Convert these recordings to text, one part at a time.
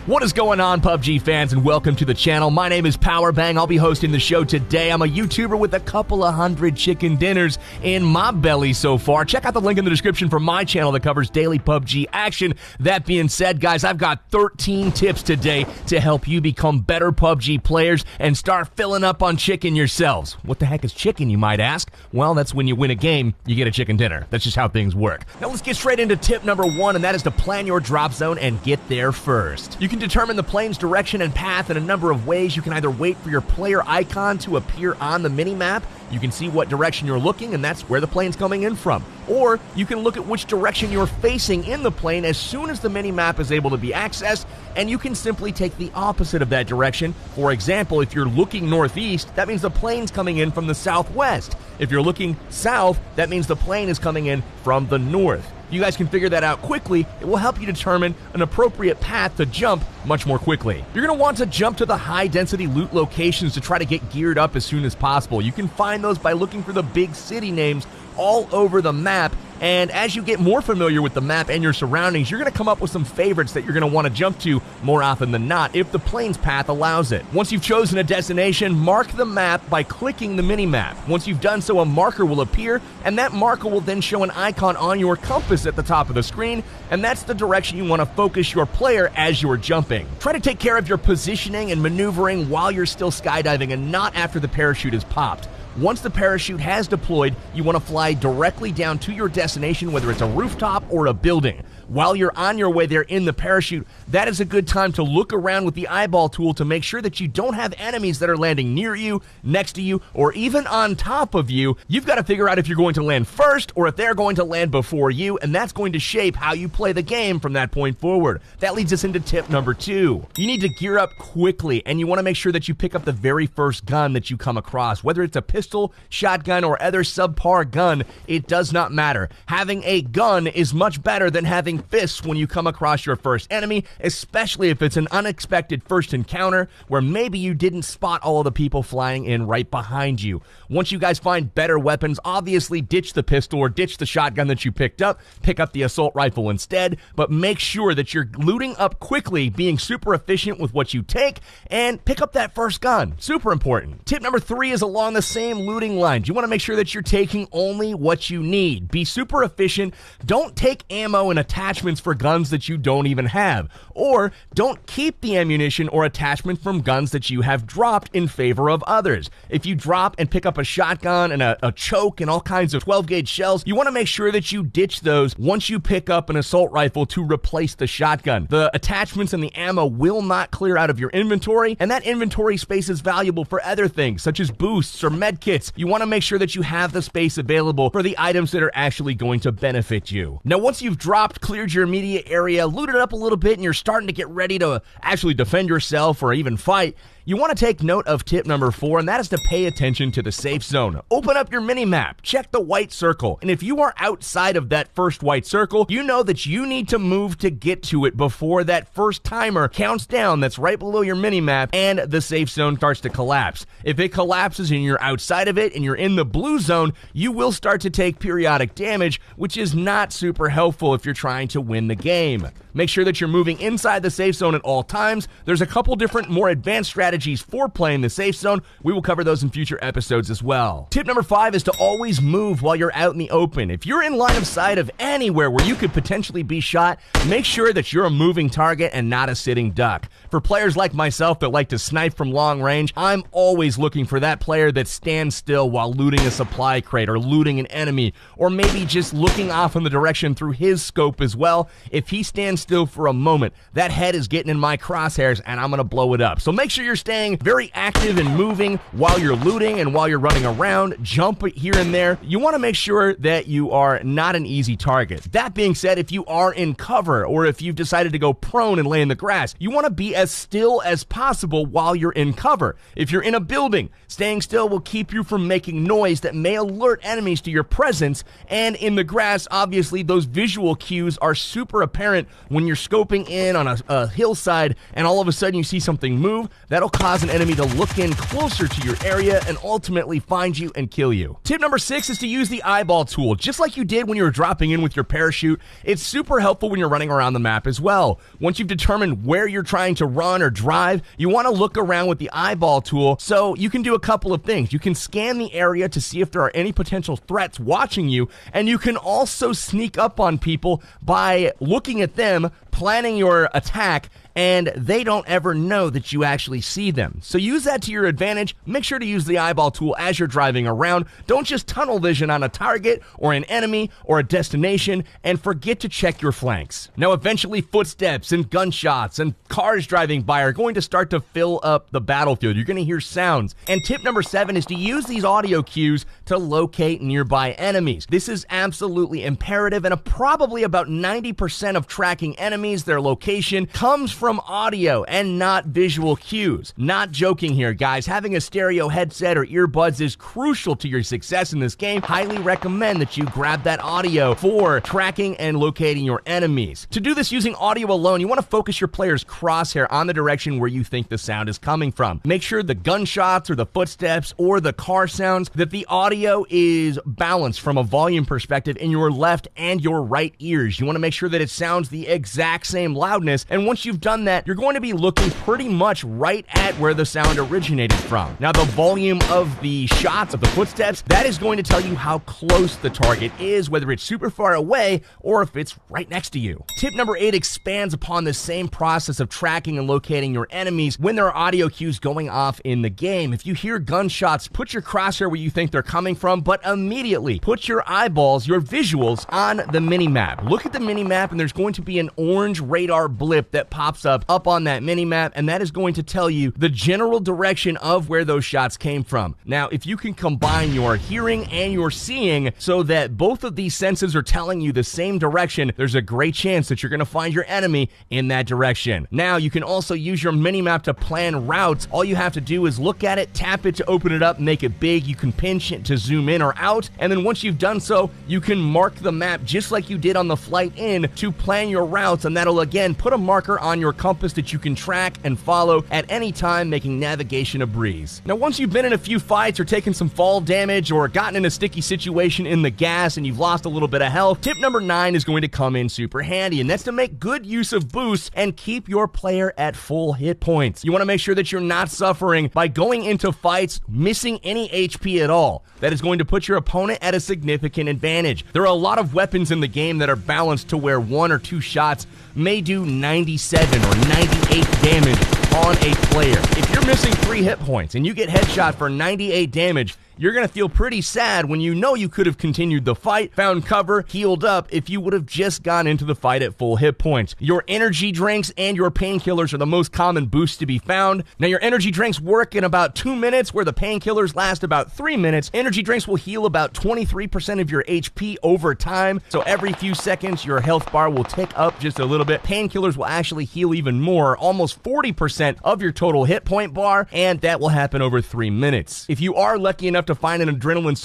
What is going on, PUBG fans, and welcome to the channel. My name is Powerbang. I'll be hosting the show today. I'm a YouTuber with a couple of hundred chicken dinners in my belly so far. Check out the link in the description for my channel that covers daily PUBG action. That being said, guys, I've got 13 tips today to help you become better PUBG players and start filling up on chicken yourselves. What the heck is chicken, you might ask? Well, that's when you win a game, you get a chicken dinner. That's just how things work. Now let's get straight into tip number 1, and that is to plan your drop zone and get there first. You can determine the plane's direction and path in a number of ways. You can either wait for your player icon to appear on the mini-map. You can see what direction you're looking, and that's where the plane's coming in from. Or you can look at which direction you're facing in the plane as soon as the mini-map is able to be accessed, and you can simply take the opposite of that direction. For example, if you're looking northeast, that means the plane's coming in from the southwest. If you're looking south, that means the plane is coming in from the north. You guys can figure that out quickly. It will help you determine an appropriate path to jump much more quickly. You're going to want to jump to the high-density loot locations to try to get geared up as soon as possible. You can find those by looking for the big city names all over the map, and as you get more familiar with the map and your surroundings, you're going to come up with some favorites that you're going to want to jump to more often than not if the plane's path allows it. Once you've chosen a destination, mark the map by clicking the mini-map. Once you've done so, a marker will appear, and that marker will then show an icon on your compass at the top of the screen, and that's the direction you want to focus your player as you're jumping. Try to take care of your positioning and maneuvering while you're still skydiving and not after the parachute is popped. Once the parachute has deployed, you want to fly directly down to your destination, whether it's a rooftop or a building. While you're on your way there in the parachute, that is a good time to look around with the eyeball tool to make sure that you don't have enemies that are landing near you, next to you, or even on top of you. You've got to figure out if you're going to land first or if they're going to land before you, and that's going to shape how you play the game from that point forward. That leads us into tip number 2. You need to gear up quickly, and you want to make sure that you pick up the very first gun that you come across. Whether it's a pistol, shotgun, or other subpar gun, it does not matter. Having a gun is much better than having fists when you come across your first enemy, especially if it's an unexpected first encounter where maybe you didn't spot all of the people flying in right behind you. Once you guys find better weapons, obviously ditch the pistol or ditch the shotgun that you picked up, pick up the assault rifle instead, but make sure that you're looting up quickly, being super efficient with what you take, and pick up that first gun. Super important. Tip number 3 is along the same looting lines. You want to make sure that you're taking only what you need. Be super efficient. Don't take ammo and attachments for guns that you don't even have, or don't keep the ammunition or attachment from guns that you have dropped in favor of others. If you drop and pick up a shotgun and a choke and all kinds of 12-gauge shells, you want to make sure that you ditch those once you pick up an assault rifle to replace the shotgun. The attachments and the ammo will not clear out of your inventory, and that inventory space is valuable for other things such as boosts or med kits. You want to make sure that you have the space available for the items that are actually going to benefit you. Now, once you've dropped, cleared your immediate area, looted up a little bit, and you're starting to get ready to actually defend yourself or even fight, you want to take note of tip number 4, and that is to pay attention to the safe zone. Open up your mini-map, check the white circle, and if you are outside of that first white circle, you know that you need to move to get to it before that first timer counts down that's right below your mini-map and the safe zone starts to collapse. If it collapses and you're outside of it and you're in the blue zone, you will start to take periodic damage, which is not super helpful if you're trying to win the game. Make sure that you're moving inside the safe zone at all times. There's a couple different more advanced strategies for playing the safe zone. We will cover those in future episodes as well. Tip number 5 is to always move while you're out in the open. If you're in line of sight of anywhere where you could potentially be shot, make sure that you're a moving target and not a sitting duck. For players like myself that like to snipe from long range, I'm always looking for that player that stands still while looting a supply crate or looting an enemy, or maybe just looking off in the direction through his scope as well. If he stands still for a moment, that head is getting in my crosshairs and I'm going to blow it up. So make sure you're staying very active and moving while you're looting and while you're running around. Jump here and there. You want to make sure that you are not an easy target. That being said, if you are in cover or if you've decided to go prone and lay in the grass, you want to be as still as possible while you're in cover. If you're in a building, staying still will keep you from making noise that may alert enemies to your presence, and in the grass, obviously, those visual cues are super apparent when when you're scoping in on a hillside and all of a sudden you see something move, that'll cause an enemy to look in closer to your area and ultimately find you and kill you. Tip number 6 is to use the eyeball tool. Just like you did when you were dropping in with your parachute, it's super helpful when you're running around the map as well. Once you've determined where you're trying to run or drive, you want to look around with the eyeball tool so you can do a couple of things. You can scan the area to see if there are any potential threats watching you, and you can also sneak up on people by looking at them, planning your attack, and they don't ever know that you actually see them. So use that to your advantage. Make sure to use the eyeball tool as you're driving around. Don't just tunnel vision on a target or an enemy or a destination, and forget to check your flanks. Now, eventually footsteps and gunshots and cars driving by are going to start to fill up the battlefield. You're going to hear sounds. And tip number 7 is to use these audio cues to locate nearby enemies. This is absolutely imperative, and probably about 90% of tracking enemies, their location, comes from audio and not visual cues. Not joking here, guys. Having a stereo headset or earbuds is crucial to your success in this game. Highly recommend that you grab that audio for tracking and locating your enemies. To do this using audio alone, you want to focus your player's crosshair on the direction where you think the sound is coming from. Make sure the gunshots or the footsteps or the car sounds, that the audio is balanced from a volume perspective in your left and your right ears. You want to make sure that it sounds the exact same loudness, and once you've done that, you're going to be looking pretty much right at where the sound originated from. Now, the volume of the shots, of the footsteps, that is going to tell you how close the target is, whether it's super far away or if it's right next to you. Tip number 8 expands upon the same process of tracking and locating your enemies when there are audio cues going off in the game. If you hear gunshots, put your crosshair where you think they're coming from, but immediately put your eyeballs, your visuals, on the mini-map. Look at the mini-map, and there's going to be an orange radar blip that pops up on that mini-map, and that is going to tell you the general direction of where those shots came from. Now, if you can combine your hearing and your seeing so that both of these senses are telling you the same direction, there's a great chance that you're going to find your enemy in that direction. Now, you can also use your mini-map to plan routes. All you have to do is look at it, tap it to open it up, make it big. You can pinch it to zoom in or out, and then once you've done so, you can mark the map just like you did on the flight in to plan your routes, and that'll again put a marker on your compass that you can track and follow at any time, making navigation a breeze. Now, once you've been in a few fights or taken some fall damage or gotten in a sticky situation in the gas and you've lost a little bit of health, tip number 9 is going to come in super handy, and that's to make good use of boosts and keep your player at full hit points. You want to make sure that you're not suffering by going into fights missing any HP at all. That is going to put your opponent at a significant advantage. There are a lot of weapons in the game that are balanced to where 1 or 2 shots may do 97 or 98 damage on a player. If you're missing 3 hit points and you get headshot for 98 damage, you're going to feel pretty sad when you know you could have continued the fight, found cover, healed up if you would have just gone into the fight at full hit points. Your energy drinks and your painkillers are the most common boosts to be found. Now, your energy drinks work in about 2 minutes, where the painkillers last about 3 minutes. Energy drinks will heal about 23% of your HP over time, so every few seconds your health bar will tick up just a little bit. Painkillers will actually heal even more, almost 40% of your total hit point bar, and that will happen over 3 minutes. If you are lucky enough to find an adrenaline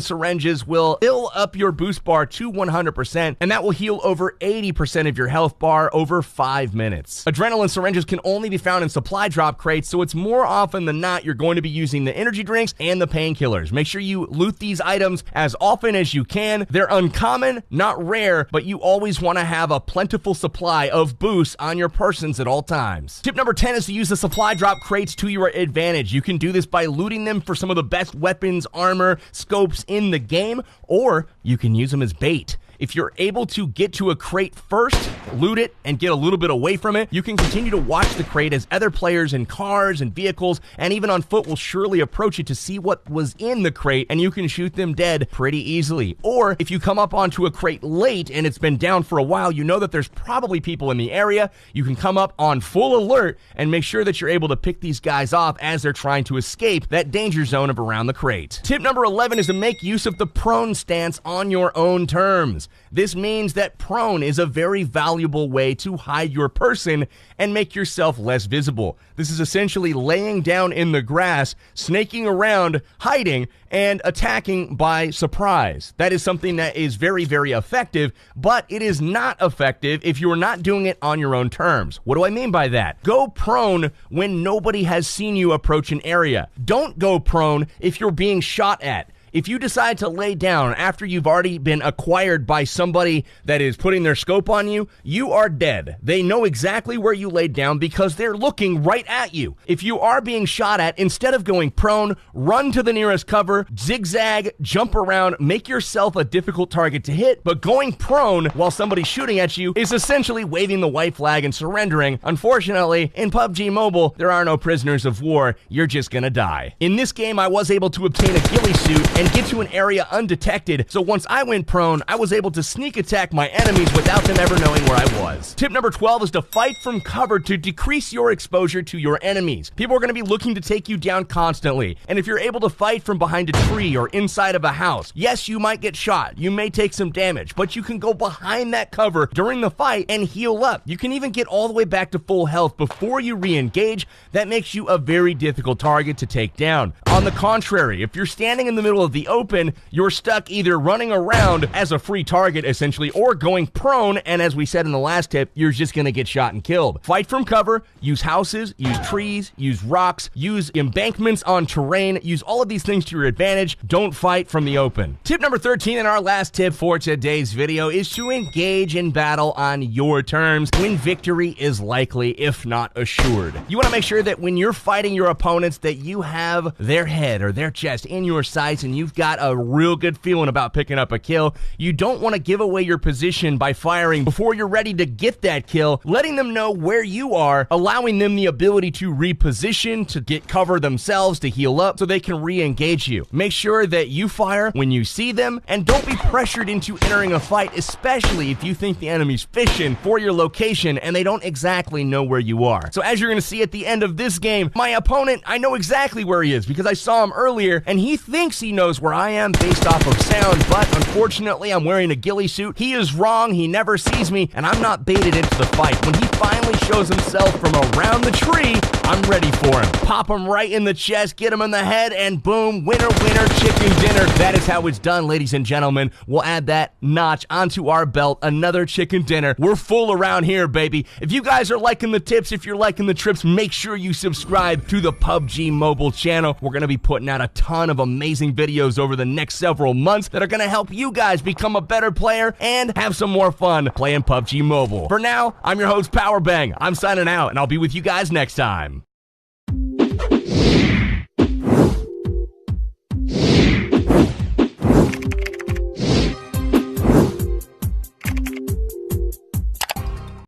syringes will fill up your boost bar to 100%, and that will heal over 80% of your health bar over 5 minutes. Adrenaline syringes can only be found in supply drop crates, so it's more often than not you're going to be using the energy drinks and the painkillers. Make sure you loot these items as often as you can. They're uncommon, not rare, but you always want to have a plentiful supply of boosts on your persons at all times. Tip number 10 is to use the supply drop crates to your advantage. You can do this by looting them for some of the best weapons, armor, scopes in the game, or you can use them as bait. If you're able to get to a crate first, loot it, and get a little bit away from it, you can continue to watch the crate as other players in cars and vehicles and even on foot will surely approach it to see what was in the crate, and you can shoot them dead pretty easily. Or if you come up onto a crate late and it's been down for a while, you know that there's probably people in the area. You can come up on full alert and make sure that you're able to pick these guys off as they're trying to escape that danger zone of around the crate. Tip number 11 is to make use of the prone stance on your own terms. This means that prone is a very valuable way to hide your person and make yourself less visible. This is essentially laying down in the grass, snaking around, hiding, and attacking by surprise. That is something that is very, very effective, but it is not effective if you are not doing it on your own terms. What do I mean by that? Go prone when nobody has seen you approach an area. Don't go prone if you're being shot at. If you decide to lay down after you've already been acquired by somebody that is putting their scope on you, you are dead. They know exactly where you laid down because they're looking right at you. If you are being shot at, instead of going prone, run to the nearest cover, zigzag, jump around, make yourself a difficult target to hit, but going prone while somebody's shooting at you is essentially waving the white flag and surrendering. Unfortunately, in PUBG Mobile, there are no prisoners of war. You're just gonna die. In this game, I was able to obtain a ghillie suit and get to an area undetected, so once I went prone, I was able to sneak attack my enemies without them ever knowing where I was. Tip number 12 is to fight from cover to decrease your exposure to your enemies. People are going to be looking to take you down constantly, and if you're able to fight from behind a tree or inside of a house, yes, you might get shot, you may take some damage, but you can go behind that cover during the fight and heal up. You can even get all the way back to full health before you re-engage. That makes you a very difficult target to take down. On the contrary, if you're standing in the middle of the open, you're stuck either running around as a free target essentially or going prone, and as we said in the last tip, you're just gonna get shot and killed. Fight from cover, use houses, use trees, use rocks, use embankments on terrain, use all of these things to your advantage. Don't fight from the open. Tip number 13 and our last tip for today's video is to engage in battle on your terms when victory is likely, if not assured. You wanna make sure that when you're fighting your opponents that you have their head or their chest in your sights and you've got a real good feeling about picking up a kill. You don't want to give away your position by firing before you're ready to get that kill, letting them know where you are, allowing them the ability to reposition, to get cover themselves, to heal up so they can re-engage you. Make sure that you fire when you see them and don't be pressured into entering a fight, especially if you think the enemy's fishing for your location and they don't exactly know where you are. So as you're going to see at the end of this game, my opponent, I know exactly where he is because I saw him earlier and he thinks he knows where I am based off of sound, but unfortunately I'm wearing a ghillie suit. He is wrong, he never sees me, and I'm not baited into the fight. When he finally shows himself from around the tree, I'm ready for him. Pop him right in the chest, get him in the head, and boom, winner, winner, chicken dinner. That is how it's done, ladies and gentlemen. We'll add that notch onto our belt, another chicken dinner. We're full around here, baby. If you guys are liking the tips, if you're liking the trips, make sure you subscribe to the PUBG Mobile channel. We're going to be putting out a ton of amazing videos over the next several months that are going to help you guys become a better player and have some more fun playing PUBG Mobile. For now, I'm your host, Powerbang. I'm signing out, and I'll be with you guys next time.